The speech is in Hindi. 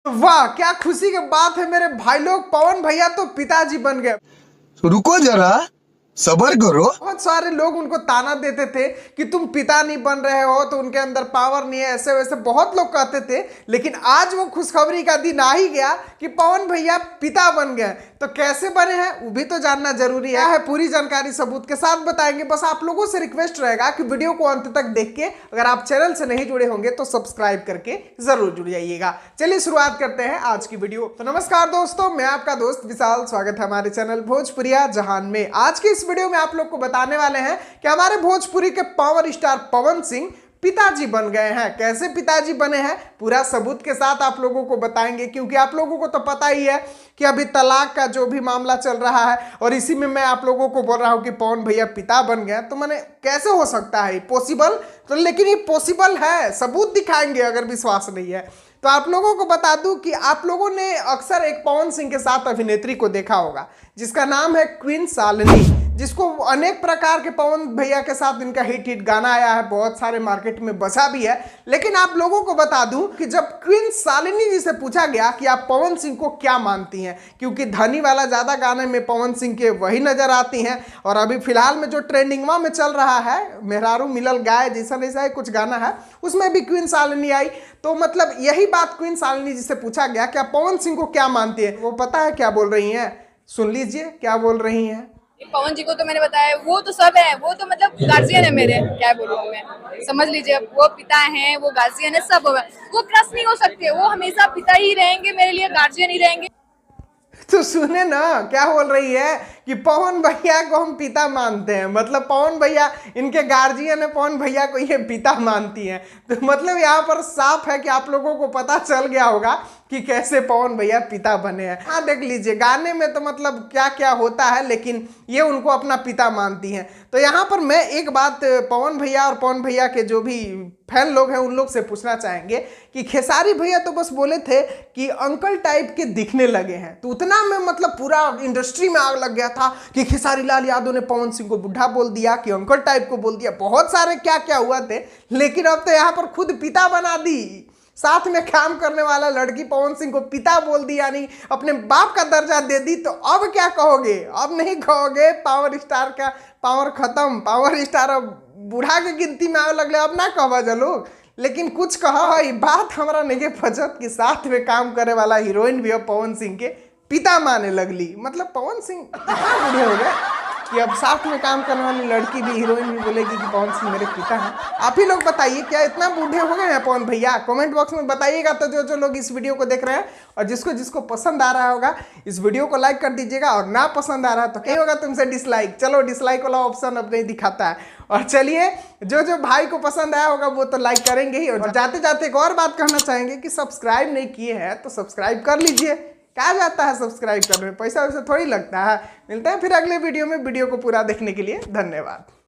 वाह क्या खुशी की बात है मेरे भाई लोग, पवन भैया तो पिताजी बन गए। तो रुको जरा, सबर करो। बहुत सारे लोग उनको ताना देते थे कि तुम पिता नहीं बन रहे हो, तो उनके अंदर पावर नहीं है, ऐसे वैसे बहुत लोग कहते थे। लेकिन आज वो खुशखबरी का दिन आ ही गया कि पवन भैया पिता बन गए। तो कैसे बने हैं वो भी तो जानना जरूरी है। पूरी जानकारी सबूत के साथ बताएंगे। बस आप लोगों से रिक्वेस्ट रहेगा कि वीडियो को अंत तक देख के, अगर आप चैनल से नहीं जुड़े होंगे तो सब्सक्राइब करके जरूर जुड़ जाइएगा। चलिए शुरुआत करते हैं आज की वीडियो। तो नमस्कार दोस्तों, मैं आपका दोस्त विशाल, स्वागत है हमारे चैनल भोजपुरिया जहान में। आज की इस वीडियो में आप लोग को बताने वाले हैं कि हमारे भोजपुरी के पावर स्टार पवन सिंह पिताजी बन गए हैं। कैसे पिताजी बने हैं पूरा सबूत के साथ आप लोगों को बताएंगे, क्योंकि आप लोगों को तो पता ही है कि अभी तलाक का जो भी मामला चल रहा है, और इसी में मैं आप लोगों को बोल रहा हूं कि पवन भैया पिता बन गए। तो मैंने कैसे हो सकता है पॉसिबल? तो लेकिन ये पॉसिबल है, सबूत दिखाएंगे अगर विश्वास नहीं है तो। आप लोगों को बता दूं कि आप लोगों ने अक्सर एक पवन सिंह के साथ अभिनेत्री को देखा होगा जिसका नाम है क्वीन शालिनी, जिसको अनेक प्रकार के पवन भैया के साथ इनका हिट गाना आया है, बहुत सारे मार्केट में बचा भी है। लेकिन आप लोगों को बता दूं कि जब क्वीन शालिनी जी से पूछा गया कि आप पवन सिंह को क्या मानती हैं, क्योंकि धनी वाला ज्यादा गाने में पवन सिंह के वही नजर आती हैं, और अभी फिलहाल में जो ट्रेंडिंगवा में चल रहा है मेहरारू मिलल गाय जैसा जैसा कुछ गाना है, उसमें भी क्वीन शालिनी आई। तो मतलब यही बात क्वीन शालिनी जी से पूछा गया कि आप पवन सिंह को क्या मानती है। वो पता है क्या बोल रही हैं? सुन लीजिए क्या बोल रही हैं। पवन जी को तो मैंने बताया, वो तो सब है, वो तो मतलब गार्जियन है मेरे, क्या बोलूं मैं, समझ लीजिए। वो पिता हैं, वो गार्जियन है, सब है। वो क्रश नहीं हो सकते, वो हमेशा पिता ही रहेंगे मेरे लिए, गार्जियन ही रहेंगे। तो सुने ना क्या बोल रही है कि पवन भैया को हम पिता मानते हैं, मतलब पवन भैया इनके गार्जियन है, पवन भैया को ये पिता मानती हैं। तो मतलब यहाँ पर साफ है कि आप लोगों को पता चल गया होगा कि कैसे पवन भैया पिता बने हैं। हाँ देख लीजिए, गाने में तो मतलब क्या क्या होता है, लेकिन ये उनको अपना पिता मानती हैं। तो यहाँ पर मैं एक बात पवन भैया और पवन भैया के जो भी फैन लोग हैं उन लोग से पूछना चाहेंगे कि खेसारी भैया तो बस बोले थे कि अंकल टाइप के दिखने लगे हैं, तो उतना में मतलब पूरा इंडस्ट्री में आग लग गया था कि खेसारी लाल यादव ने पवन सिंह को बुढ़ा बोल दिया, कि अंकल टाइप को बोल दिया, बहुत सारे क्या क्या हुआ थे। लेकिन अब तो यहाँ पर खुद पिता बना दी, साथ में काम करने वाला लड़की पवन सिंह को पिता बोल दी, यानी अपने बाप का दर्जा दे दी। तो अब क्या कहोगे? अब नहीं कहोगे पावर स्टार का पावर खत्म, पावर स्टार अब बूढ़ा के गिनती में आने लगले, अब ना कहा चलो। लेकिन कुछ कहा है बात हमारा नहीं फजत कि साथ में काम करे वाला हीरोइन भी अब पवन सिंह के पिता माने लगली। मतलब पवन सिंह इतना बूढ़े हो गए कि अब साथ में काम करने वाली लड़की भी, हीरोइन भी बोलेगी कि पवन सिंह मेरे पिता हैं। आप ही लोग बताइए क्या इतना बूढ़े हो गए हैं पवन भैया? कमेंट बॉक्स में बताइएगा। तो जो जो लोग इस वीडियो को देख रहे हैं और जिसको जिसको पसंद आ रहा होगा इस वीडियो को लाइक कर दीजिएगा, और ना पसंद आ रहा तो क्या होगा तुमसे डिसलाइक। चलो डिसलाइक वाला ऑप्शन अब नहीं दिखाता है। और चलिए जो जो भाई को पसंद आया होगा वो तो लाइक करेंगे ही। और जाते जाते एक और बात कहना चाहेंगे कि सब्सक्राइब नहीं किए हैं तो सब्सक्राइब कर लीजिए। क्या जाता है सब्सक्राइब करने में, पैसा वैसा थोड़ी लगता है। मिलते हैं फिर अगले वीडियो में। वीडियो को पूरा देखने के लिए धन्यवाद।